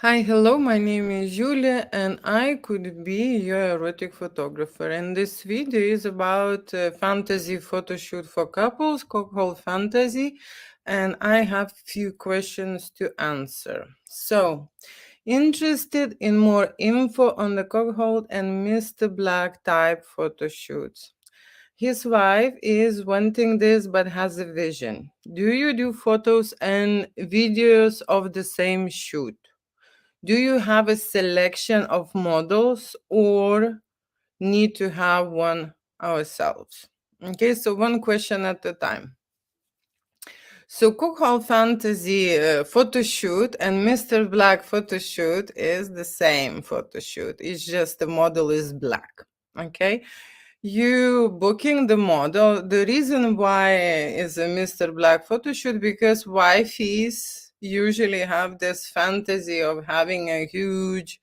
Hi, hello, my name is Julia and I could be your erotic photographer. And this video is about fantasy photo shoot for couples, Cuckold Fantasy, and I have few questions to answer. So, interested in more info on the Cuckold and Mr. Black type photo shoots? His wife is wanting this but has a vision. Do you do photos and videos of the same shoot? Do you have a selection of models or need to have one ourselves? Okay, so one question at a time. So Cuckold Fantasy photo shoot and Mr. Black photo shoot is the same photo shoot. It's just the model is black. Okay, you booking the model. The reason why is a Mr. Black photo shoot because wifeys usually have this fantasy of having a huge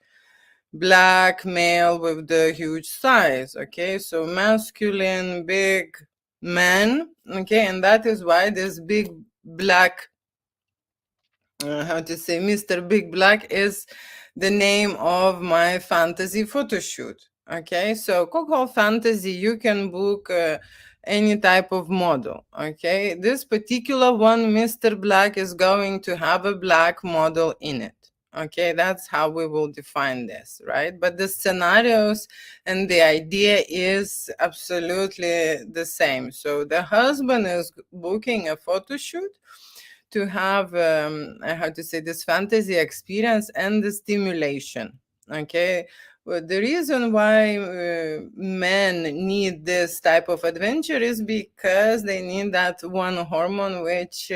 black male with the huge size. Okay, so masculine, big man. Okay, and that is why this big black how to say Mr. Big Black is the name of my fantasy photo shoot. Okay, so Coco Fantasy, you can book any type of model. Okay, this particular one, Mr. Black, is going to have a black model in it. Okay, that's how we will define this, right? But the scenarios and the idea is absolutely the same. So the husband is booking a photo shoot to have how to say this fantasy experience and the stimulation. Okay, well, the reason why men need this type of adventure is because they need that one hormone which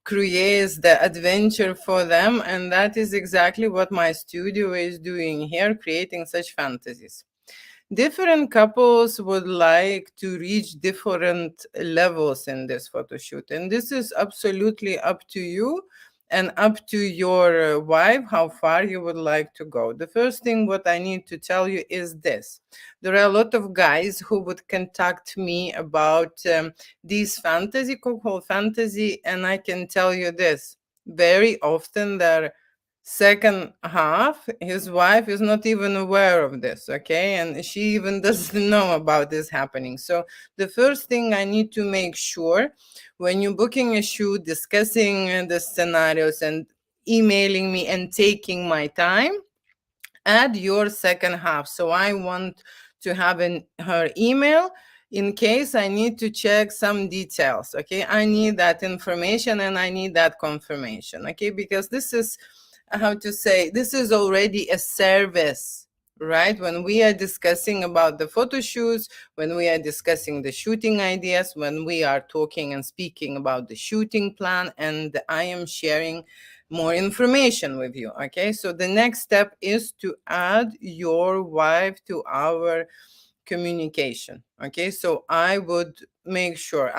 creates the adventure for them, and that is exactly what my studio is doing here, creating such fantasies. Different couples would like to reach different levels in this photo shoot, and this is absolutely up to you and up to your wife how far you would like to go. The first thing what I need to tell you is this: there are a lot of guys who would contact me about these fantasy, cold fantasy, and I can tell you this: very often they're second half, his wife is not even aware of this. Okay, and she even doesn't know about this happening. So the first thing I need to make sure, when you're booking a shoot, discussing the scenarios and emailing me and taking my time, add your second half. So I want to have her email in case I need to check some details. Okay, I need that information and I need that confirmation. Okay, because this is how to say, this is already a service, right? When we are discussing about the photo shoots, when we are discussing the shooting ideas, when we are talking and speaking about the shooting plan, and I am sharing more information with you. Okay, so the next step is to add your wife to our communication. Okay, so I would make sure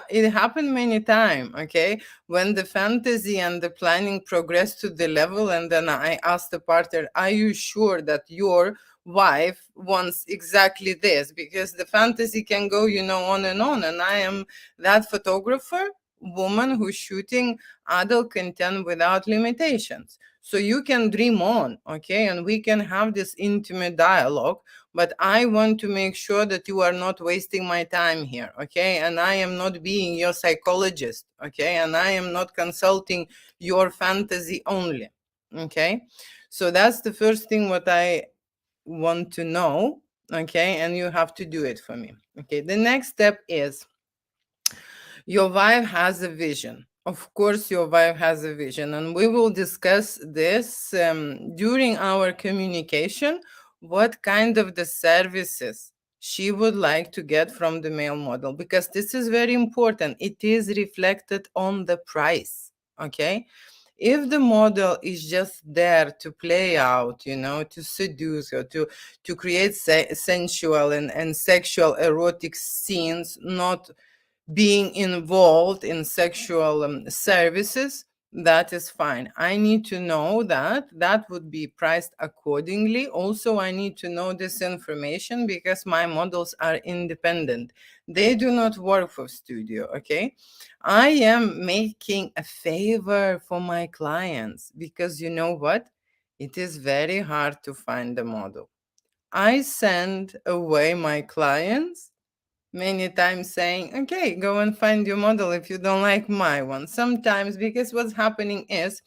it happened many times. Okay, when the fantasy and the planning progress to the level, and then I asked the partner, are you sure that your wife wants exactly this? Because the fantasy can go, on and on, and I am that photographer woman who's shooting adult content without limitations. So you can dream on. Okay, and we can have this intimate dialogue, but I want to make sure that you are not wasting my time here. Okay, and I am not being your psychologist. Okay, and I am not consulting your fantasy only. Okay, so that's the first thing what I want to know. Okay, and you have to do it for me. Okay, the next step is, your wife has a vision. Of course, your wife has a vision, and we will discuss this during our communication. What kind of the services she would like to get from the male model, because this is very important. It is reflected on the price. Okay, if the model is just there to play out, to seduce or to create sensual and sexual erotic scenes, not being involved in sexual services, that is fine. I need to know that would be priced accordingly. Also, I need to know this information because my models are independent. They do not work for studio. Okay, I am making a favor for my clients, because you know what, it is very hard to find a model. I send away my clients many times saying, okay, go and find your model if you don't like my one. Sometimes, because what's happening is,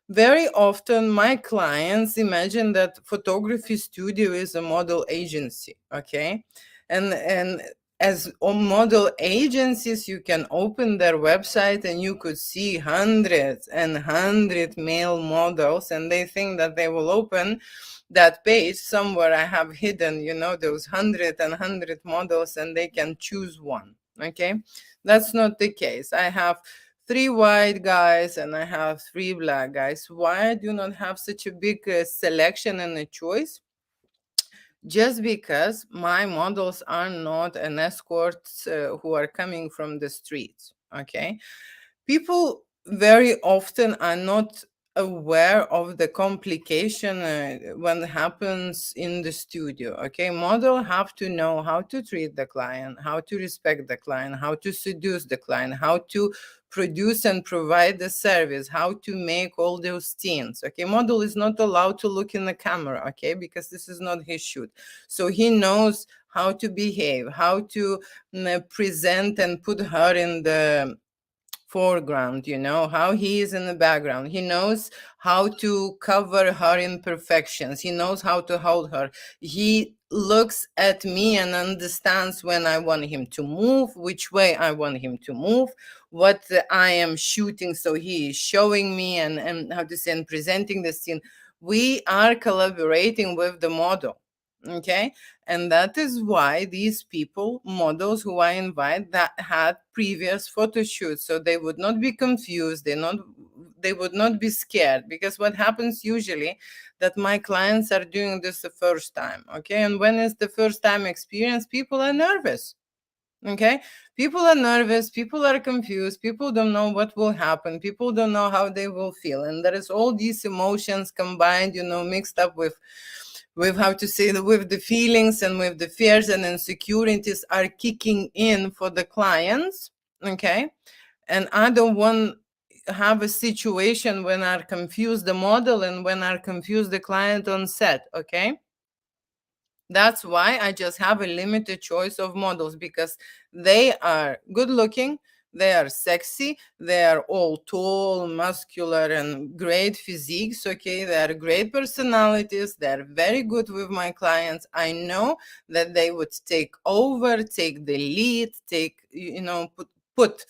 very often my clients imagine that photography studio is a model agency, okay? And as model agencies, you can open their website and you could see hundreds and hundred male models, and they think that they will open that page somewhere. I have hidden, those hundred models, and they can choose one. Okay, that's not the case. I have 3 white guys and I have 3 black guys. Why I do not have such a big selection and a choice? Just because my models are not an escorts who are coming from the streets. Okay, people very often are not aware of the complication when it happens in the studio. Okay, model have to know how to treat the client, how to respect the client, how to seduce the client, how to produce and provide the service, how to make all those scenes. Okay, model is not allowed to look in the camera, okay, because this is not his shoot. So he knows how to behave, how to present and put her in the foreground, how he is in the background. He knows how to cover her imperfections. He knows how to hold her. He looks at me and understands when I want him to move, which way I want him to move, what I am shooting. So he is showing me and how to say, and presenting the scene. We are collaborating with the model. Okay, and that is why these people, models who I invite, that had previous photo shoots, so they would not be confused, they would not be scared, because what happens usually that my clients are doing this the first time. Okay, and when it's the first time experience, people are nervous. Okay, people are nervous, people are confused, people don't know what will happen, people don't know how they will feel, and there is all these emotions combined, mixed up with how to say, with the feelings and with the fears and insecurities are kicking in for the clients. Okay, and I don't want have a situation when I confuse the model and when I confuse the client on set. Okay, that's why I just have a limited choice of models, because they are good looking, they are sexy, they are all tall, muscular, and great physiques. Okay, they are great personalities, they are very good with my clients. I know that they would take over, take the lead, put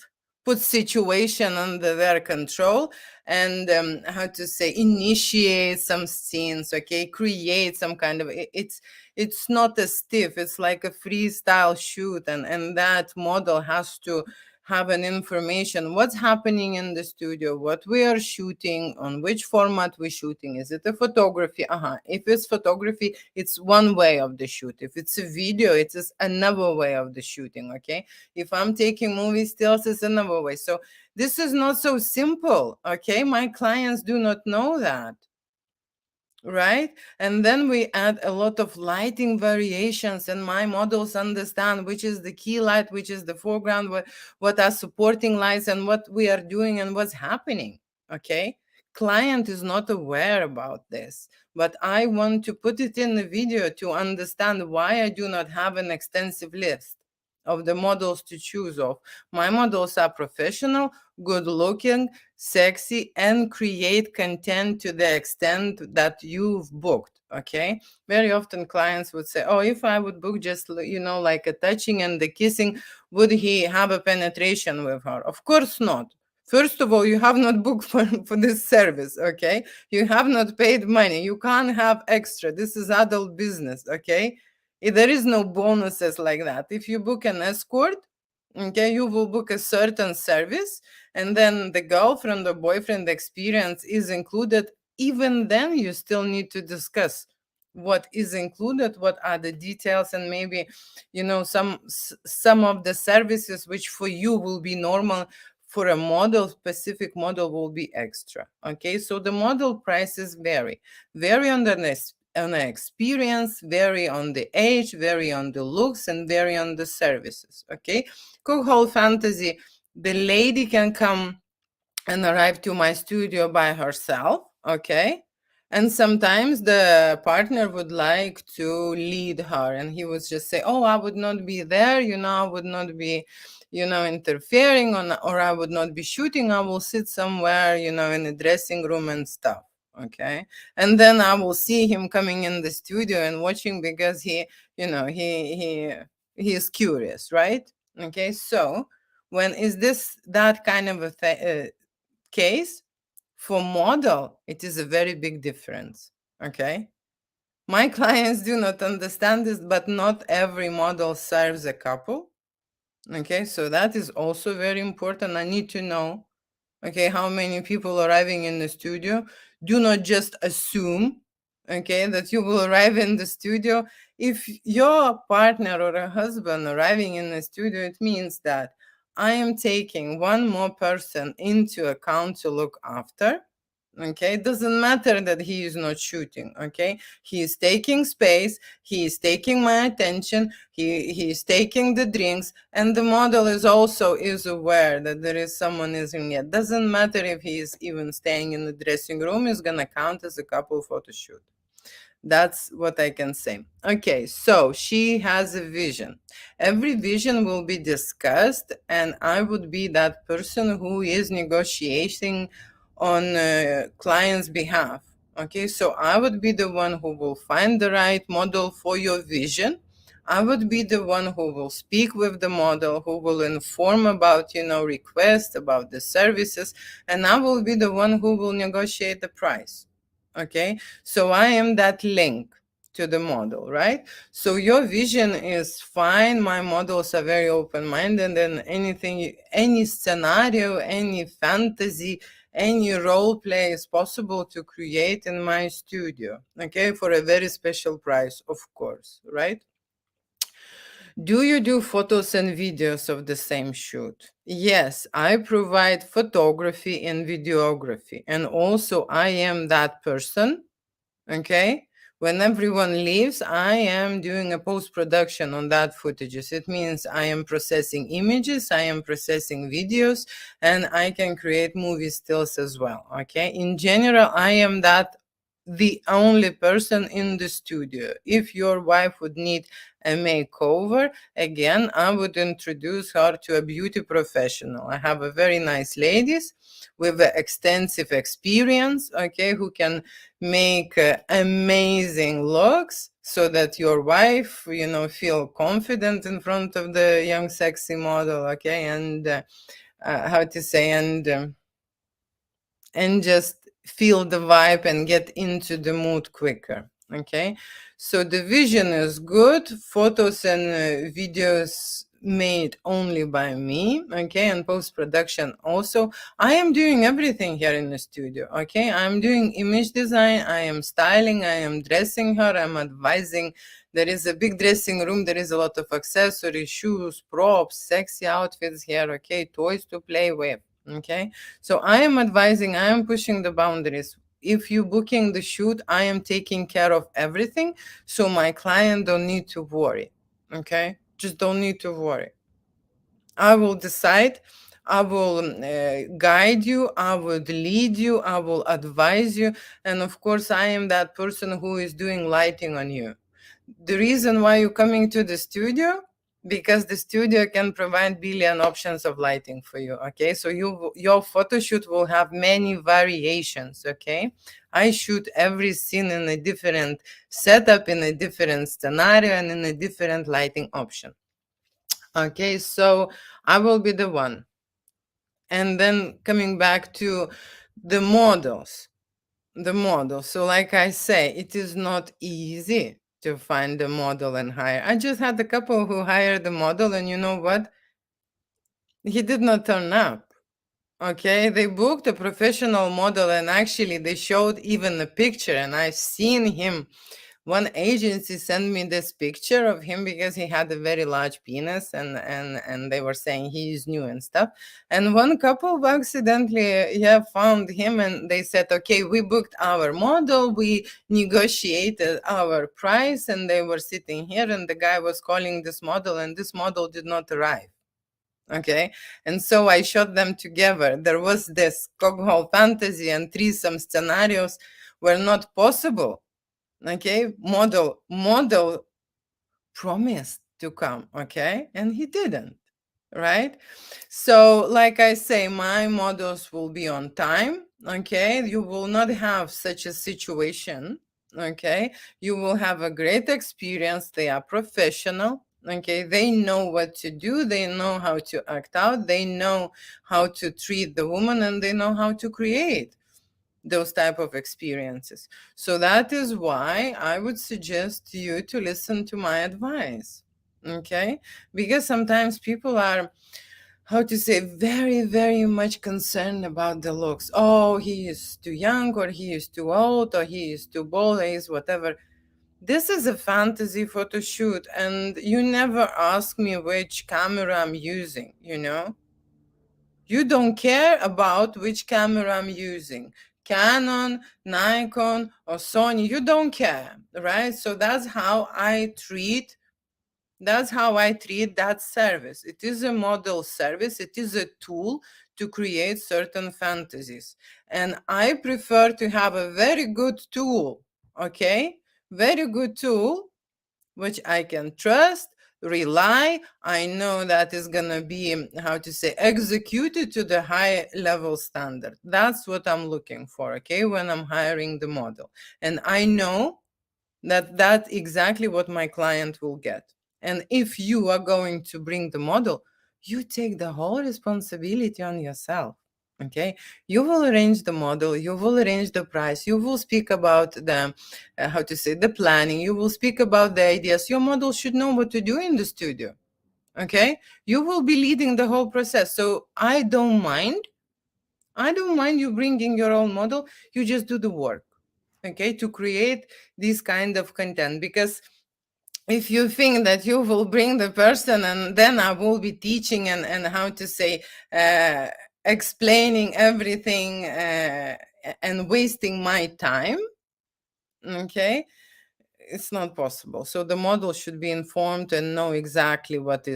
put situation under their control, and how to say, initiate some scenes. Okay, create some kind of it's not a stiff, it's like a freestyle shoot, and that model has to have an information what's happening in the studio, what we are shooting, on which format we're shooting. Is it a photography? If it's photography, it's one way of the shoot. If it's a video, it is another way of the shooting. Okay, if I'm taking movie stills, it's another way. So this is not so simple. Okay, my clients do not know that. Right, and then we add a lot of lighting variations, and my models understand which is the key light, which is the foreground, what are supporting lights, and what we are doing and what's happening. Okay, client is not aware about this, but I want to put it in the video to understand why I do not have an extensive list of the models to choose of. My models are professional, good looking, sexy, and create content to the extent that you've booked. Okay, very often clients would say, oh, if I would book just like a touching and the kissing, would he have a penetration with her? Of course not. First of all, you have not booked for this service. Okay, you have not paid money, you can't have extra. This is adult business. Okay, there is no bonuses like that. If you book an escort, okay, you will book a certain service, and then the girlfriend or boyfriend experience is included. Even then, you still need to discuss what is included, what are the details, and maybe some of the services which for you will be normal, for a model, specific model, will be extra. Okay, so the model prices vary on the experience, vary on the age, vary on the looks, and vary on the services. Okay, Cuckold Fantasy, the lady can come and arrive to my studio by herself. Okay, And sometimes the partner would like to lead her, and he would just say, "Oh, I would not be there, I would not be, interfering on, or I would not be shooting. I will sit somewhere, in the dressing room and stuff." Okay. And then I will see him coming in the studio and watching because he is curious, right? Okay. So when is this that kind of a case? For model, it is a very big difference. Okay. My clients do not understand this, but not every model serves a couple. Okay. So that is also very important. I need to know, okay, how many people arriving in the studio. Do not just assume, okay, that you will arrive in the studio. If your partner or a husband arriving in the studio, it means that I am taking one more person into account to look after. Okay, it doesn't matter that he is not shooting. Okay, he is taking space, he is taking my attention, he is taking the drinks, and the model is aware that there is someone is in it. Doesn't matter if he is even staying in the dressing room, is gonna count as a couple photo shoot. That's what I can say. Okay, so she has a vision. Every vision will be discussed, and I would be that person who is negotiating on client's behalf. Okay, so I would be the one who will find the right model for your vision. I would be the one who will speak with the model, who will inform about, requests, about the services, and I will be the one who will negotiate the price. Okay, so I am that link to the model, right? So your vision is fine. My models are very open-minded, and anything, any scenario, any fantasy, any role play is possible to create in my studio, okay, for a very special price, of course, right? Do you do photos and videos of the same shoot? Yes, I provide photography and videography, and also I am that person. Okay, when everyone leaves, I am doing a post-production on that footages. It means I am processing images, I am processing videos, and I can create movie stills as well. Okay, in general, I am that the only person in the studio. If your wife would need a makeover, again, I would introduce her to a beauty professional. I have a very nice ladies with extensive experience, okay, who can make amazing looks so that your wife, feel confident in front of the young sexy model, okay, and how to say, and just feel the vibe and get into the mood quicker. Okay, so the vision is good, photos and videos made only by me, okay, and post-production also. I am doing everything here in the studio. Okay, I'm doing image design, I am styling, I am dressing her, I'm advising. There is a big dressing room, there is a lot of accessories, shoes, props, sexy outfits here, okay, toys to play with. Okay, so I am advising, I am pushing the boundaries. If you booking the shoot, I am taking care of everything, so my client don't need to worry. Okay, just don't need to worry. I will decide, I will guide you, I will lead you, I will advise you, and of course I am that person who is doing lighting on you. The reason why you're coming to the studio, because the studio can provide billion options of lighting for you. Okay, so your photo shoot will have many variations. Okay, I shoot every scene in a different setup, in a different scenario, and in a different lighting option. Okay, so I will be the one. And then coming back to the models, so like I say, it is not easy to find a model and hire. I just had a couple who hired the model, and you know what? He did not turn up. Okay, they booked a professional model, and actually they showed even a picture, and I've seen him. One agency sent me this picture of him because he had a very large penis, and they were saying he is new and stuff. And one couple accidentally, yeah, found him, and they said, okay, we booked our model, we negotiated our price, and they were sitting here, and the guy was calling this model, and this model did not arrive. Okay, and so I shot them together. There was this Cuckold fantasy and threesome scenarios were not possible. Okay, model promised to come, okay, and he didn't, right? So like I say, my models will be on time, okay? You will not have such a situation, okay? You will have a great experience. They are professional, okay? They know what to do, they know how to act out, they know how to treat the woman, and they know how to create those type of experiences. So that is why I would suggest you to listen to my advice, okay? Because sometimes people are, how to say, very, very much concerned about the looks. Oh, he is too young, or he is too old, or he is too bald, he is whatever. This is a fantasy photo shoot, and you never ask me which camera I'm using, you know? You don't care about which camera I'm using. Canon, Nikon, or Sony, you don't care, right? So that's how I treat that service. It is a model service. It is a tool to create certain fantasies. And I prefer to have a very good tool, okay? Very good tool, which I can trust, rely. I know that is going to be, how to say, executed to the high level standard. That's what I'm looking for, okay, when I'm hiring the model. And I know that that's exactly what my client will get. And if you are going to bring the model, you take the whole responsibility on yourself. Okay, you will arrange the model, you will arrange the price, you will speak about the how to say, the planning, you will speak about the ideas. Your model should know what to do in the studio. Okay, you will be leading the whole process. So I don't mind you bringing your own model. You just do the work, okay, to create this kind of content. Because if you think that you will bring the person and then I will be teaching and how to say, explaining everything, and wasting my time, okay, it's not possible. So the model should be informed and know exactly what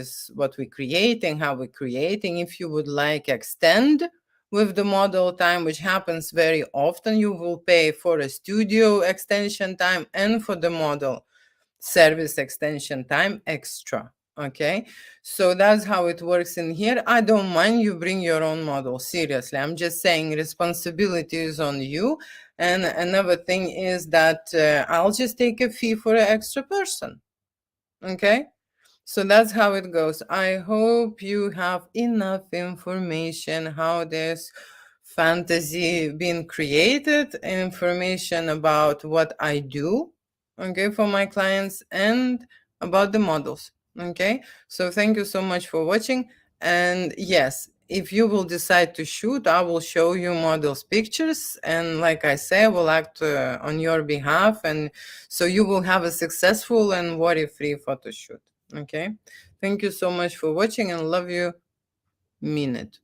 we're creating, how we're creating. If you would like extend with the model time, which happens very often, you will pay for a studio extension time and for the model service extension time extra. Okay, so that's how it works in here. I don't mind you bring your own model, seriously. I'm just saying responsibility is on you. And another thing is that I'll just take a fee for an extra person. Okay, so that's how it goes. I hope you have enough information how this fantasy been created, information about what I do, okay, for my clients, and about the models. Okay, so thank you so much for watching. And yes, if you will decide to shoot, I will show you models pictures, and like I say, I will act on your behalf, and so you will have a successful and worry-free photo shoot. Okay, thank you so much for watching, and love you, mean it.